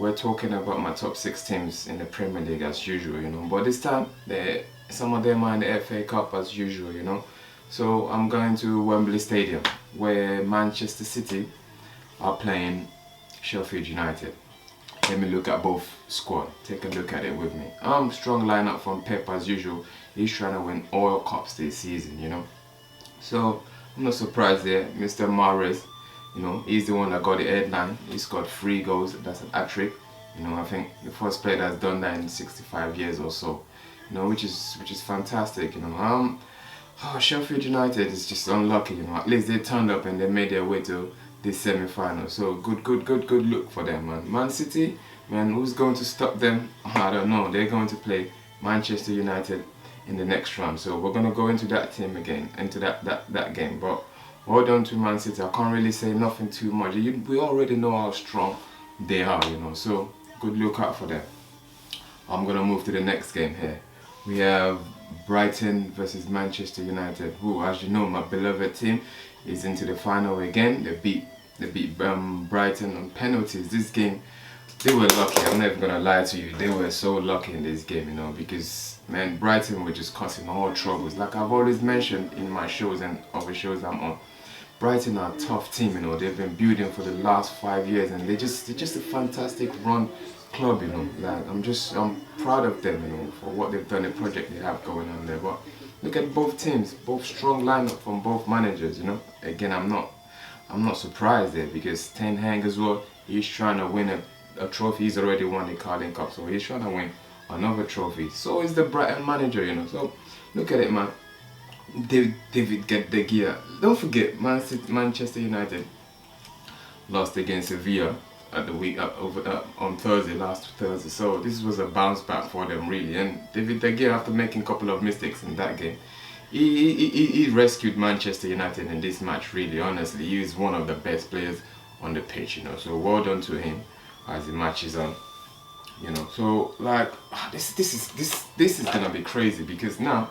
we're talking about my top 6 teams in the Premier League as usual, But this time, some of them are in the FA Cup as usual. So I'm going to Wembley Stadium, where Manchester City are playing Sheffield United. Let me look at both squad. Take a look at it with me. Strong lineup from Pep as usual. He's trying to win all cups this season, So I'm not surprised there. Mr. Mahrez, he's the one that got the headline. He's got 3 goals. That's an hat-trick. I think the first player that's done that in 65 years or so. Which is fantastic. Sheffield United is just unlucky. At least they turned up and they made their way to this semi-final. So good look for them, man. Man City, man, who's going to stop them? I don't know. They're going to play Manchester United in the next round. So we're going to go into that team again, into that game. But well done to Man City. I can't really say nothing too much. We already know how strong they are, So good look out for them. I'm going to move to the next game here. We have Brighton versus Manchester United, who, as you know, my beloved team is into the final again. They beat Brighton on penalties. This game, they were lucky. I'm never gonna lie to you. They were so lucky in this game, because man, Brighton were just causing all troubles. Like I've always mentioned in my shows and other shows I'm on, Brighton are a tough team. They've been building for the last 5 years, and they're just a fantastic run club. Like I'm proud of them, for what they've done, the project they have going on there. But look at both teams, both strong lineup from both managers. Again, I'm not surprised there, because Ten Hag as well, he's trying to win a trophy. He's already won the Carling Cup, so he's trying to win another trophy. So is the Brighton manager, So look at it, man. David De Gea. Don't forget, Manchester United lost against Sevilla at the week on last Thursday. So this was a bounce back for them, really. And David De Gea, after making a couple of mistakes in that game, he rescued Manchester United in this match. Really, honestly, he is one of the best players on the pitch. So well done to him as the match is on. So like this is gonna be crazy, because now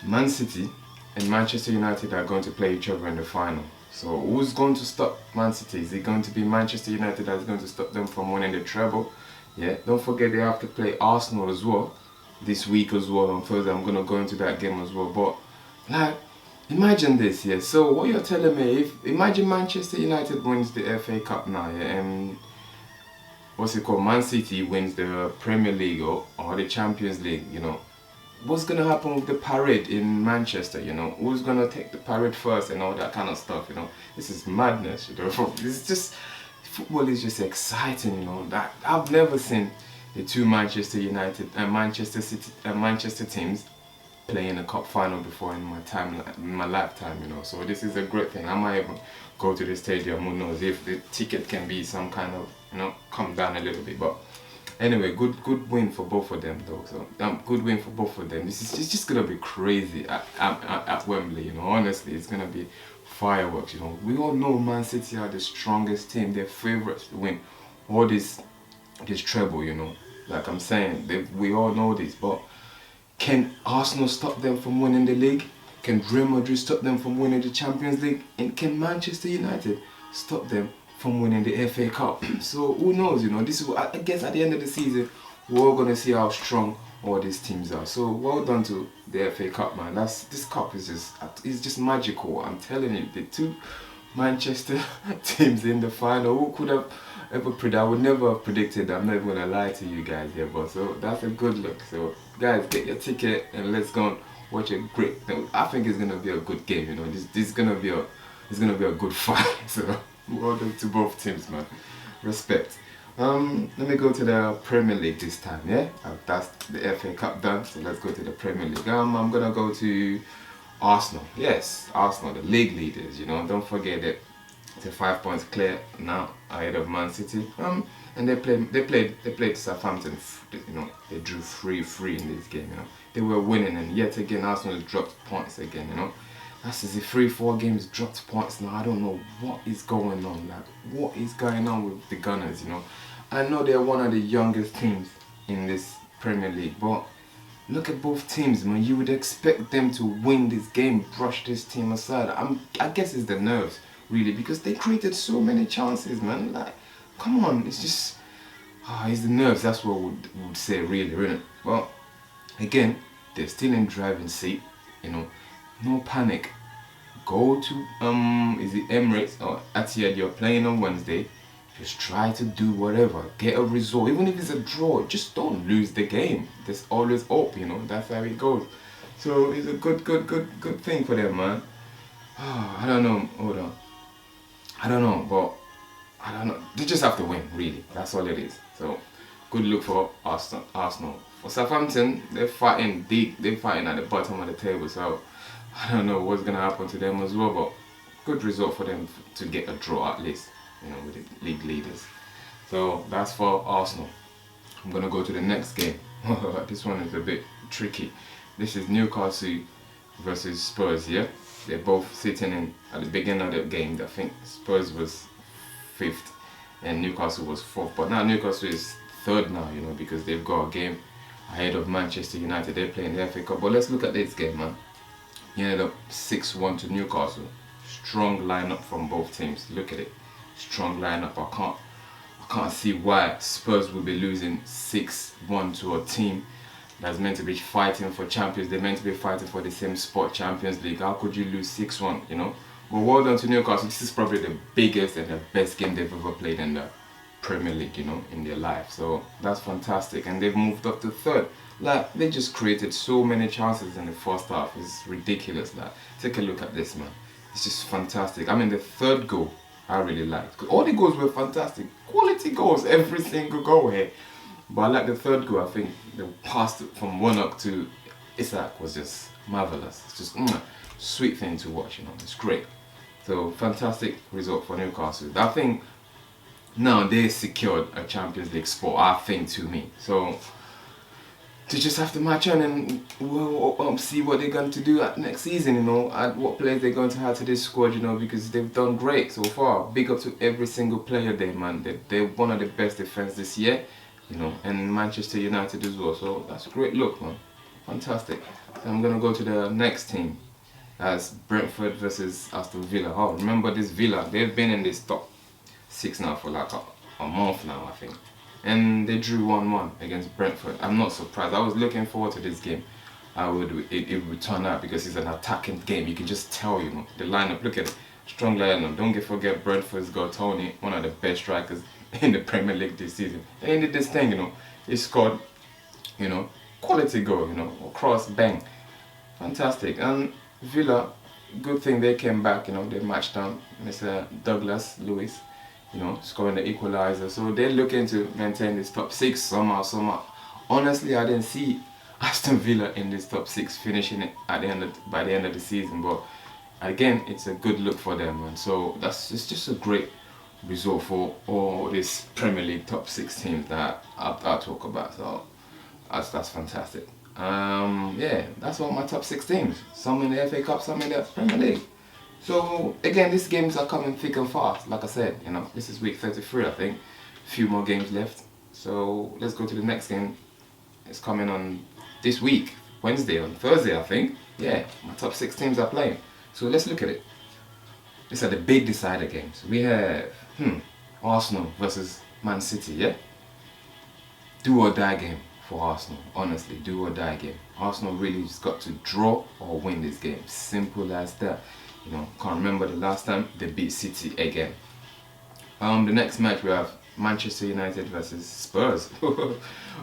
Man City and Manchester United are going to play each other in the final. So who's going to stop Man City? Is it going to be Manchester United that's going to stop them from winning the treble? Yeah, don't forget they have to play Arsenal as well this week as well on Thursday. I'm going to go into that game as well. But like, imagine this, yeah. So what you're telling me, imagine Manchester United wins the FA Cup now, yeah, and Man City wins the Premier League or the Champions League, what's gonna happen with the parade in Manchester? Who's gonna take the parade first and all that kind of stuff? This is madness. It's just, football is just exciting. That I've never seen the two Manchester United and Manchester City and Manchester teams play in a cup final before in my lifetime. So this is a great thing. I might even go to the stadium. Who knows if the ticket can be some kind of come down a little bit, but. Anyway, good win for both of them though. So good win for both of them. It's just gonna be crazy at Wembley. Honestly, it's gonna be fireworks. We all know Man City are the strongest team. They're favourites to win all this treble. Like I'm saying, we all know this. But can Arsenal stop them from winning the league? Can Real Madrid stop them from winning the Champions League? And can Manchester United stop them from winning the FA Cup? So who knows, this is, I guess at the end of the season we're all gonna see how strong all these teams are. So well done to the FA Cup, man. This cup is just magical. I'm telling you, the two Manchester teams in the final. Who could have ever predicted? I would never have predicted that. I'm not even gonna lie to you guys here, but so that's a good look. So guys, get your ticket and let's go and watch a great. I think it's gonna be a good game. This is gonna be a good fight. So. Well done to both teams, man. Respect. Let me go to the Premier League this time, yeah? That's the FA Cup done, so let's go to the Premier League. I'm gonna go to Arsenal. Yes, Arsenal, the league leaders, Don't forget that they're 5 points clear now ahead of Man City. And they played Southampton, they drew 3-3 in this game, They were winning, and yet again Arsenal dropped points again, That's as if 3-4 games dropped points now. I don't know what is going on. Like, what is going on with the Gunners, I know they're one of the youngest teams in this Premier League, but look at both teams, man. You would expect them to win this game, brush this team aside. I guess it's the nerves, really, because they created so many chances, man. Like, come on, it's just it's the nerves. That's what would say really, isn't it? Well, again, they're still in driving seat. You know, no panic. Go to is it Emirates or Etihad? You're playing on Wednesday. Just try to do whatever, get a result, even if it's a draw. Just don't lose the game. There's always hope, you know. That's how it goes. So it's a good thing for them, man. I don't know. Hold on. I don't know, but I don't know. They just have to win, really. That's all it is. So good look for Arsenal. For Southampton, they're fighting deep. They're fighting at the bottom of the table. So I don't know what's gonna happen to them as well. But good result for them to get a draw at least. You know, with the league leaders. So that's for Arsenal. I'm gonna go to the next game. This one is a bit tricky. This is Newcastle versus Spurs. Yeah, they're both sitting in at the beginning of the game. I think Spurs was 5th and Newcastle was 4th. But now Newcastle is 3rd now. You know, because they've got a game ahead of Manchester United. They're playing the FA Cup. But let's look at this game, man. He ended up 6-1 to Newcastle. Strong lineup from both teams. Look at it. Strong lineup. I can't see why Spurs will be losing 6-1 to a team that's meant to be fighting for champions. They're meant to be fighting for the same spot, Champions League. How could you lose 6-1, you know? But well done to Newcastle. This is probably the biggest and the best game they've ever played in the Premier League, you know, in their life. So that's fantastic. And they've moved up to 3rd. Like, they just created so many chances in the first half. It's ridiculous. Like, take a look at this, man. It's just fantastic. I mean, the 3rd goal I really liked. All the goals were fantastic. Quality goals, every single goal here. But I like the 3rd goal. I think the pass from Warnock to Isak was just marvellous. It's just sweet thing to watch, you know. It's great. So fantastic result for Newcastle. I think now they secured a Champions League spot, I think, to me. So they just have to match on and see what they're going to do at next season, you know, and what players they're going to have to this squad, you know, because they've done great so far. Big up to every single player there, man. They're one of the best defense this year, you know, and Manchester United as well. So that's a great look, man. Fantastic. So I'm going to go to the next team. That's Brentford versus Aston Villa. Oh, remember this Villa? They've been in this top 6 now for like a month now, I think. And they drew 1-1 against Brentford. I'm not surprised. I was looking forward to this game. It would turn out because it's an attacking game. You can just tell, you know, the lineup. Look at it, strong lineup. Don't forget Brentford's got Tony, one of the best strikers in the Premier League this season. They did this thing, you know. He scored, you know, quality goal, you know, cross, bang, fantastic. And Villa, good thing they came back, you know. They matched down Mr. Douglas Lewis, you know, scoring the equalizer. So they're looking to maintain this top 6 somehow. Honestly, I didn't see Aston Villa in this top 6 finishing it by the end of the season. But again, it's a good look for them, and so it's just a great result for all these Premier League top 6 teams that I'll talk about. So that's fantastic. Yeah, that's all my top 6 teams. Some in the FA Cup, some in the Premier League. So again, these games are coming thick and fast. Like I said, you know, this is week 33, I think. A few more games left. So let's go to the next game. It's coming on this week, Wednesday, on Thursday, I think. Yeah, my top 6 teams are playing. So let's look at it. These are the big decider games. We have Arsenal versus Man City, yeah? Do or die game for Arsenal. Honestly, do or die game. Arsenal really just got to draw or win this game. Simple as that. You know, can't remember the last time they beat City again. The next match we have Manchester United versus Spurs.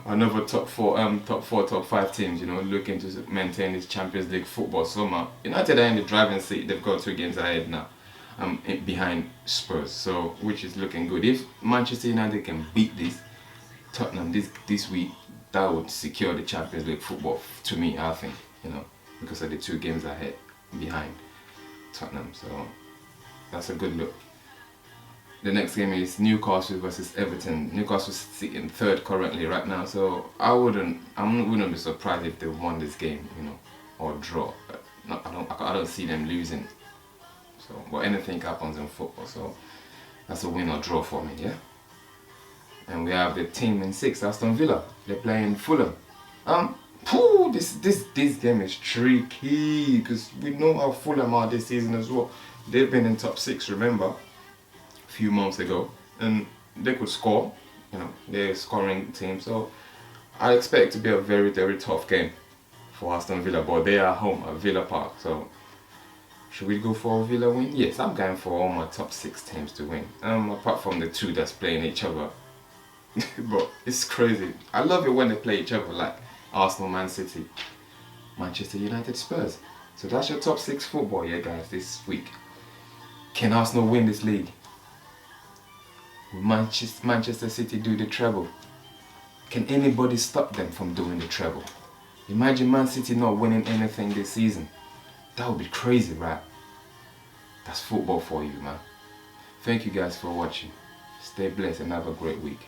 Another top 5 teams, you know, looking to maintain this Champions League football somehow. United are in the driving seat. They've got 2 games ahead now, behind Spurs. So, which is looking good. If Manchester United can beat this Tottenham this week, that would secure the Champions League football to me, I think, you know, because of the 2 games ahead behind Tottenham. So that's a good look. The next game is Newcastle versus Everton. Newcastle sitting 3rd currently right now, so I wouldn't be surprised if they won this game, you know, or draw. But no, I don't see them losing. So, but anything happens in football, so that's a win or draw for me, yeah. And we have the team in 6, Aston Villa. They're playing Fulham. This game is tricky because we know how Fulham are this season as well. They've been in top 6, remember, a few months ago, and they could score. you know, they're a scoring team. So I expect it to be a very, very tough game for Aston Villa, but they are home at Villa Park. So should we go for a Villa win? Yes, I'm going for all my top 6 teams to win. Apart from the 2 that's playing each other. But it's crazy. I love it when they play each other, like Arsenal, Man City, Manchester United, Spurs. So that's your top 6 football, yeah, guys, this week. Can Arsenal win this league? Will Manchester City do the treble? Can anybody stop them from doing the treble? Imagine Man City not winning anything this season. That would be crazy, right? That's football for you, man. Thank you guys for watching. Stay blessed and have a great week.